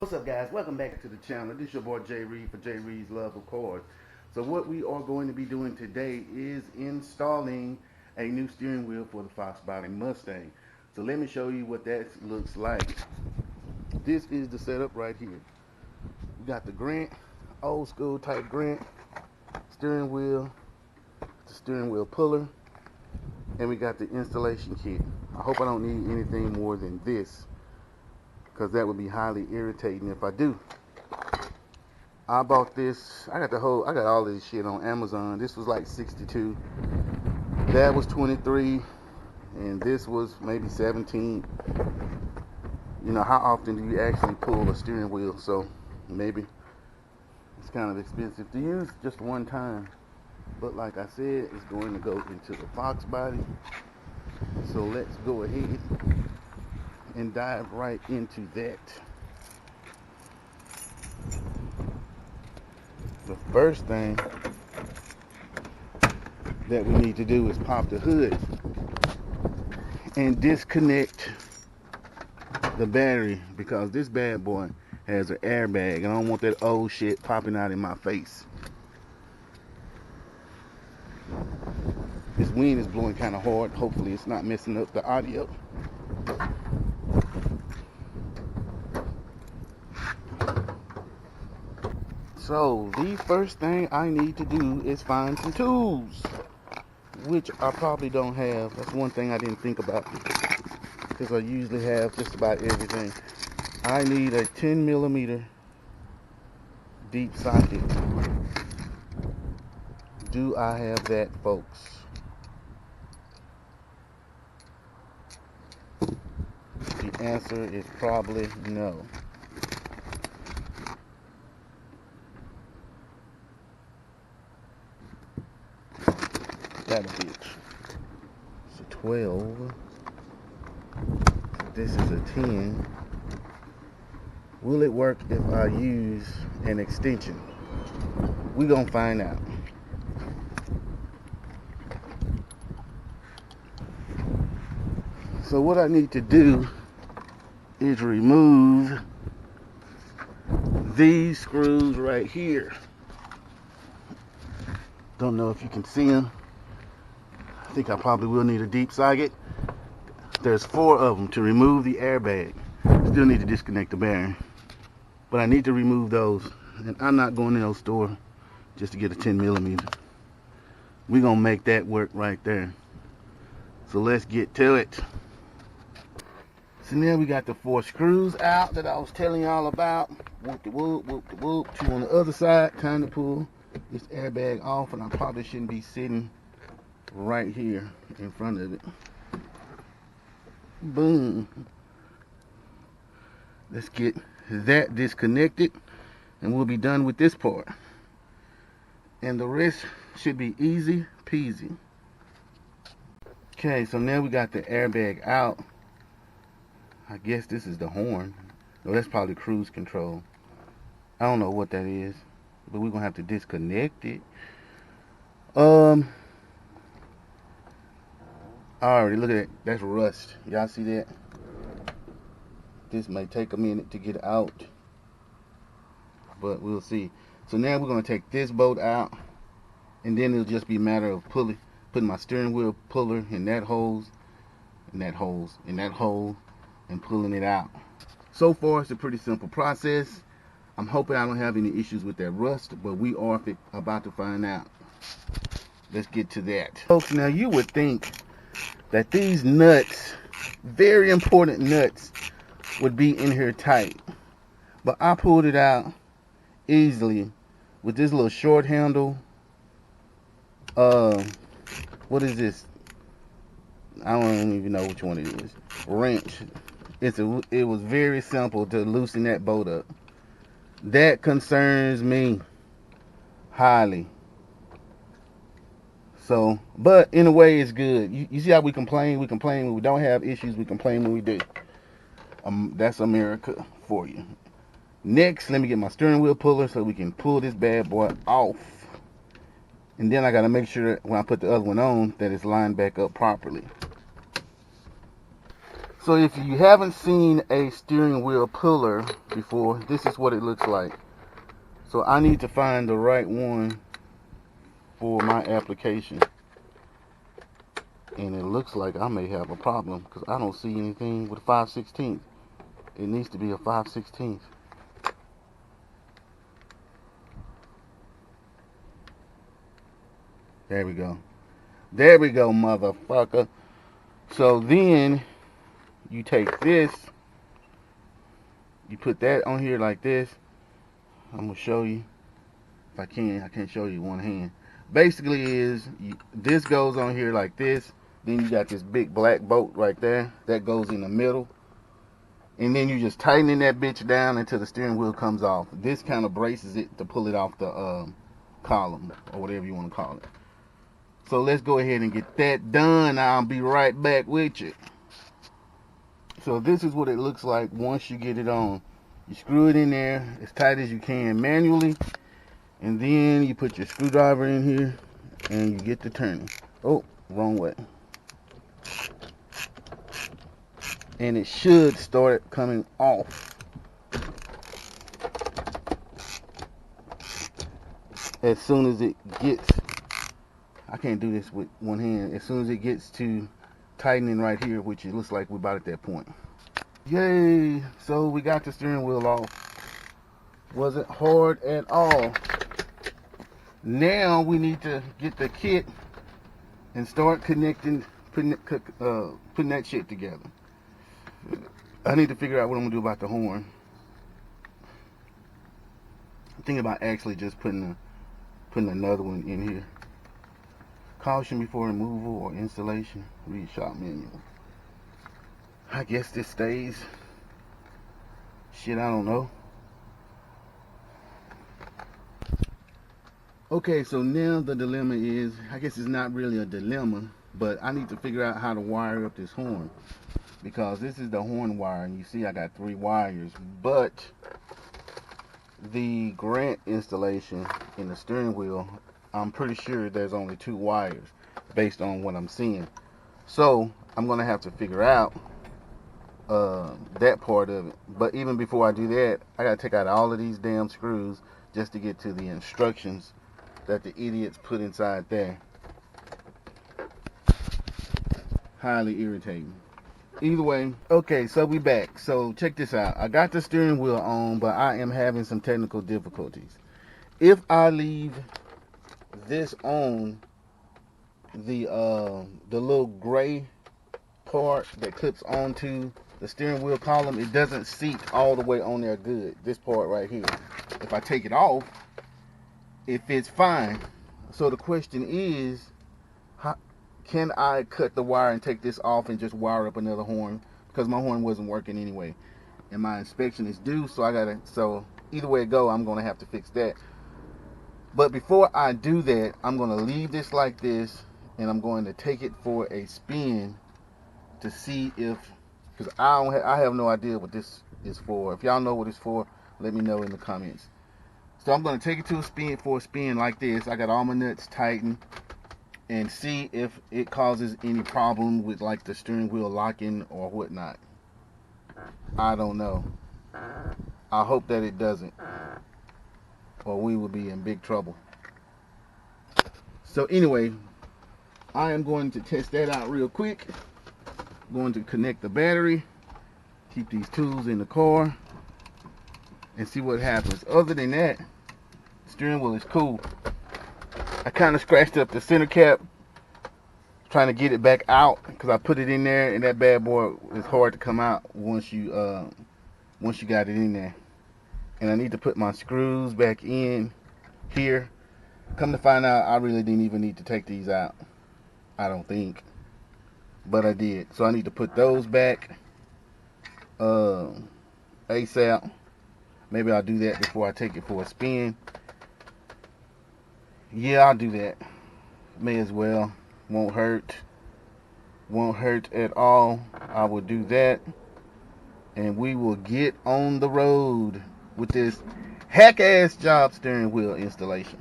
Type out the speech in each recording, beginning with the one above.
What's up, guys? Welcome back to the channel. This is your boy Jay Reed for Jay Reed's Love of Cars. So what we are going to be doing today is installing a new steering wheel for the Foxbody Mustang. So let me show you what that looks like. This is the setup right here. We got the Grant, old school type Grant steering wheel, the steering wheel puller, and we got the installation kit. I hope I don't need anything more than this, because that would be highly irritating if I do. I bought this, I got all this shit on Amazon. This was like 62. That was 23, and this was maybe 17. You know, how often do you actually pull a steering wheel? So maybe it's kind of expensive to use just one time. But like I said, it's going to go into the Foxbody. So let's go ahead and dive right into that. The first thing that we need to do is pop the hood and disconnect the battery, because this bad boy has an airbag and I don't want that old shit popping out in my face. This wind is blowing kind of hard. Hopefully it's not messing up the audio. So the first thing I need to do is find some tools, which I probably don't have. That's one thing I didn't think about, because I usually have just about everything. I need a 10mm deep socket. Do I have that, folks? The answer is probably no. That a bitch. It's a 12. This is a 10. Will it work if I use an extension? We gonna find out. So what I need to do is remove these screws right here. Don't know if you can see them. I think I probably will need a deep socket. There's 4 of them to remove the airbag. Still need to disconnect the bearing, but I need to remove those, and I'm not going to no store just to get a 10mm. We're gonna make that work right there. So let's get to it. So now we got the 4 screws out that I was telling y'all about. Whoop de whoop, whoop de whoop. 2 on the other side. Time to pull this airbag off, and I probably shouldn't be sitting right here in front of it. Boom. Let's get that disconnected, and we'll be done with this part. And the rest should be easy peasy. Okay, so now we got the airbag out. I guess this is the horn. No, that's probably cruise control. I don't know what that is, but we're gonna have to disconnect it. Alright, look at that. That's rust. Y'all see that? This may take a minute to get out, but we'll see. So now we're gonna take this bolt out, and then it'll just be a matter of putting my steering wheel puller in that hole, and that hole, and pulling it out. So far, it's a pretty simple process. I'm hoping I don't have any issues with that rust, but we are about to find out. Let's get to that. Folks, now you would think that these nuts, very important nuts, would be in here tight, but I pulled it out easily with this little short handle. What is this? I don't even know which one it is. Wrench. It was very simple to loosen that bolt up. That concerns me highly. So, but in a way, it's good. You see how we complain? We complain when we don't have issues. We complain when we do. That's America for you. Next, let me get my steering wheel puller so we can pull this bad boy off. And then I got to make sure when I put the other one on that it's lined back up properly. So if you haven't seen a steering wheel puller before, this is what it looks like. So I need to find the right one for my application. And it looks like I may have a problem because I don't see anything with 5/16. It needs to be a 5/16. There we go. There we go, motherfucker. So then you take this, you put that on here like this. I'm gonna show you if I can. I can't show you one hand. Basically this goes on here like this. Then you got this big black bolt right there that goes in the middle. And then you just tightening that bitch down until the steering wheel comes off. This kind of braces it to pull it off the column or whatever you want to call it. So let's go ahead and get that done. I'll be right back with you. So this is what it looks like once you get it on. You screw it in there as tight as you can manually. And then you put your screwdriver in here and you get to turning. Oh, wrong way. And it should start coming off as soon as it gets, I can't do this with one hand, as soon as it gets to tightening right here, which it looks like we're about at that point. Yay! So we got the steering wheel off. Wasn't hard at all. Now we need to get the kit and start connecting, putting that shit together. I need to figure out what I'm gonna do about the horn. I'm thinking about actually just putting another one in here. Caution before removal or installation. Read shop manual. I guess this stays. Shit, I don't know. Okay, so now the dilemma is, I guess it's not really a dilemma, but I need to figure out how to wire up this horn. Because this is the horn wire, and you see I got 3 wires, but the Grant installation in the steering wheel, I'm pretty sure there's only 2 wires based on what I'm seeing. So I'm gonna have to figure out that part of it. But even before I do that, I gotta take out all of these damn screws just to get to the instructions that the idiots put inside there. Highly irritating. Either way, okay, so we back. So check this out. I got the steering wheel on, but I am having some technical difficulties. If I leave this on, the little gray part that clips onto the steering wheel column, it doesn't seat all the way on there good. This part right here. If I take it off, it fits fine. So the question is, can I cut the wire and take this off and just wire up another horn? Because my horn wasn't working anyway. And my inspection is due, so either way it go, I'm gonna have to fix that. But before I do that, I'm gonna leave this like this, and I'm going to take it for a spin to see if, because I have no idea what this is for. If y'all know what it's for, let me know in the comments. So I'm gonna take it to a spin like this. I got all my nuts tightened, and see if it causes any problem with like the steering wheel locking or whatnot. I don't know. I hope that it doesn't, or we will be in big trouble. So anyway, I am going to test that out real quick. I'm going to connect the battery, keep these tools in the car, and see what happens. Other than that, the steering wheel is cool. I kind of scratched up the center cap trying to get it back out because I put it in there, and that bad boy is hard to come out once you got it in there. And I need to put my screws back in here. Come to find out, I really didn't even need to take these out. I don't think, but I did. So I need to put those back ASAP. Maybe I'll do that before I take it for a spin. Yeah, I'll do that. May as well. Won't hurt. Won't hurt at all. I will do that. And we will get on the road with this hack-ass job steering wheel installation.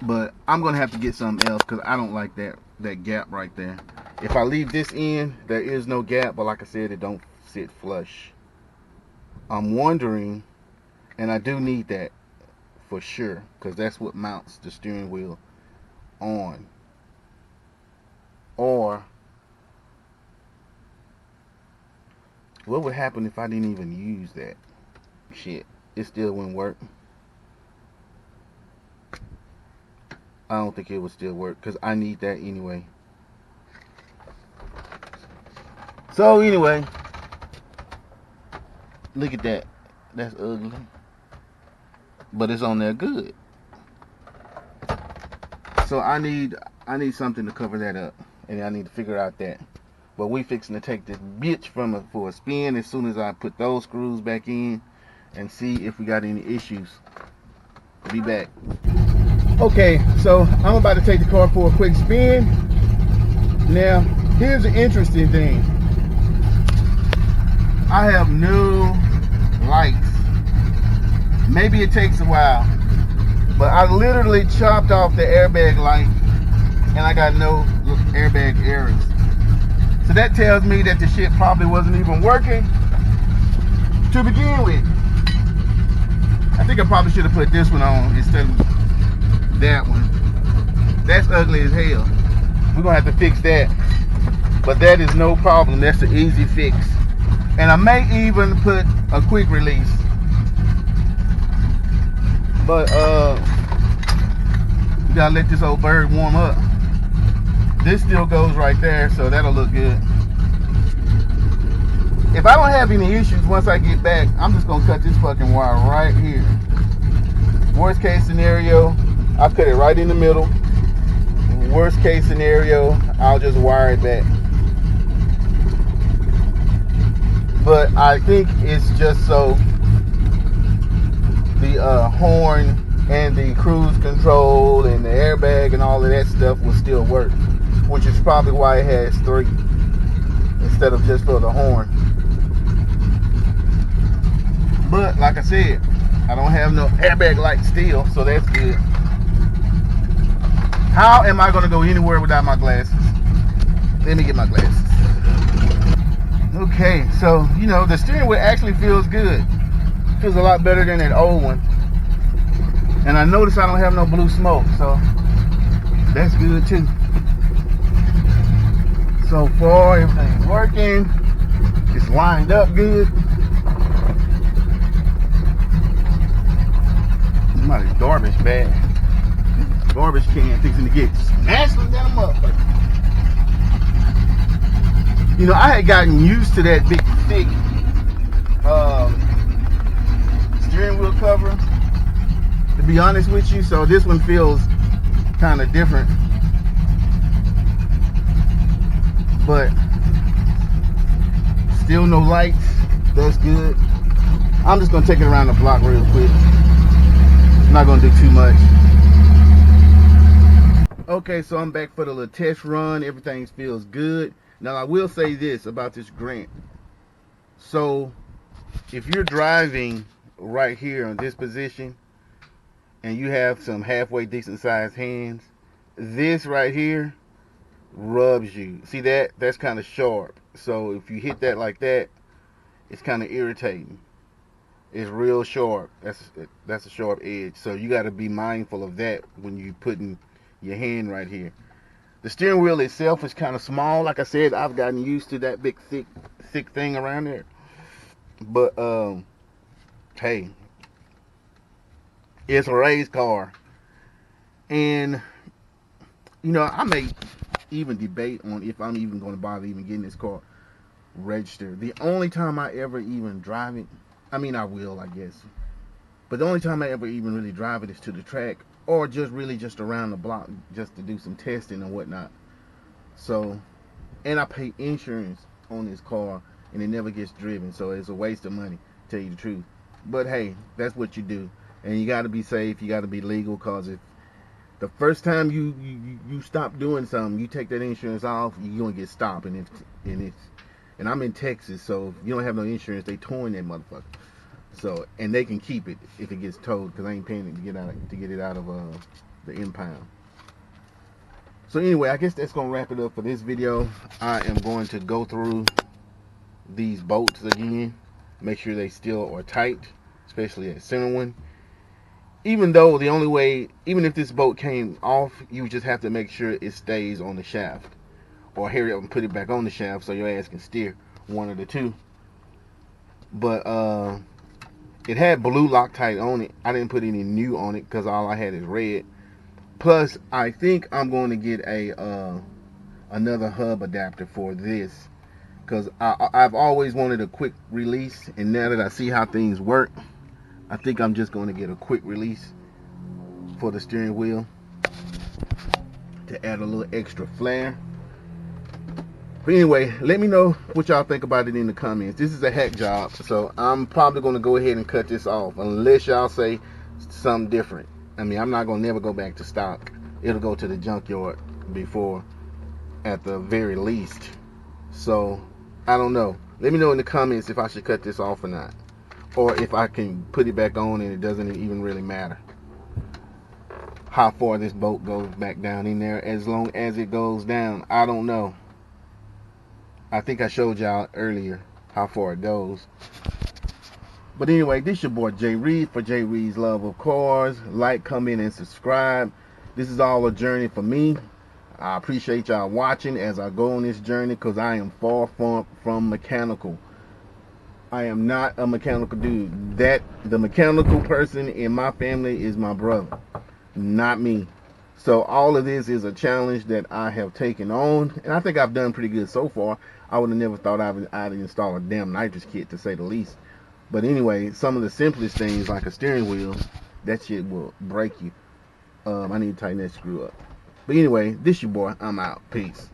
But I'm going to have to get something else because I don't like that gap right there. If I leave this in, there is no gap, but like I said, it don't sit flush. I'm wondering, and I do need that for sure, because that's what mounts the steering wheel on. Or what would happen if I didn't even use that? Shit, it still wouldn't work. I don't think it would still work because I need that anyway. So anyway, look at that. That's ugly, but it's on there good. So I need something to cover that up, and I need to figure out that. But we fixing to take this bitch for a spin as soon as I put those screws back in and see if we got any issues. Be back. Okay, so I'm about to take the car for a quick spin. Now, here's the interesting thing. I have no lights. Maybe it takes a while, but I literally chopped off the airbag light and I got no airbag errors. So that tells me that the shit probably wasn't even working to begin with. I think I probably should have put this one on instead of that one. That's ugly as hell. We're gonna have to fix that. But that is no problem. That's an easy fix. And I may even put a quick release. But you gotta let this old bird warm up. This still goes right there, so that'll look good. If I don't have any issues once I get back, I'm just gonna cut this fucking wire right here. Worst case scenario, I'll cut it right in the middle. Worst case scenario, I'll just wire it back. But I think it's just so the horn and the cruise control and the airbag and all of that stuff will still work, which is probably why it has 3 instead of just for the horn. But like I said, I don't have no airbag light still, so that's good. How am I going to go anywhere without my glasses? Let me get my glasses. Okay, so you know the steering wheel actually feels good. Feels a lot better than that old one. And I notice I don't have no blue smoke, so that's good too. So far, everything's working. It's lined up good. Somebody's garbage bag. Garbage can fixing to get smashed down them up. You know, I had gotten used to that big, thick steering wheel cover, to be honest with you. So this one feels kind of different. But still no lights. That's good. I'm just going to take it around the block real quick. I'm not going to do too much. Okay, so I'm back for the little test run. Everything feels good. Now, I will say this about this Grant. So, if you're driving right here in this position and you have some halfway decent sized hands, this right here rubs you. See that? That's kind of sharp. So, if you hit that like that, it's kind of irritating. It's real sharp. That's a sharp edge. So, you got to be mindful of that when you're putting your hand right here. The steering wheel itself is kind of small. Like I said, I've gotten used to that big, thick thing around there. But, hey, it's a race car. And, you know, I may even debate on if I'm even going to bother even getting this car registered. The only time I ever even drive it, I mean, I will, I guess. But the only time I ever even really drive it is to the track, or just really just around the block, just to do some testing and whatnot. So, and I pay insurance on this car, and it never gets driven, so it's a waste of money, to tell you the truth. But hey, that's what you do, and you got to be safe. You got to be legal, cause if the first time you stop doing something, you take that insurance off, you're gonna get stopped, and I'm in Texas, so if you don't have no insurance, they towing that motherfucker. So, and they can keep it if it gets towed, because I ain't paying it to get it out of the impound. So anyway, I guess that's gonna wrap it up for this video. I am going to go through these bolts again, make sure they still are tight, especially that center one. Even though the only way, even if this bolt came off, you just have to make sure it stays on the shaft, or hurry up and put it back on the shaft so your ass can steer, one of the two. But it had blue Loctite on it. I didn't put any new on it because all I had is red. Plus, I think I'm going to get a another hub adapter for this, because I've always wanted a quick release, and now that I see how things work, I think I'm just going to get a quick release for the steering wheel to add a little extra flair. But anyway, let me know what y'all think about it in the comments. This is a heck job, so I'm probably going to go ahead and cut this off unless y'all say something different. I mean, I'm not going to never go back to stock. It'll go to the junkyard before, at the very least. So, I don't know. Let me know in the comments if I should cut this off or not, or if I can put it back on and it doesn't even really matter how far this bolt goes back down in there, as long as it goes down. I don't know. I think I showed y'all earlier how far it goes. But anyway, this your boy Jay Reed for Jay Reed's Love of Cars. Like, comment, and subscribe. This is all a journey for me. I appreciate y'all watching as I go on this journey, because I am far from mechanical. I am not a mechanical dude. The mechanical person in my family is my brother, not me. So all of this is a challenge that I have taken on, and I think I've done pretty good so far. I would have never thought I'd install a damn nitrous kit, to say the least. But anyway, some of the simplest things, like a steering wheel, that shit will break you. I need to tighten that screw up. But anyway, this your boy. I'm out. Peace.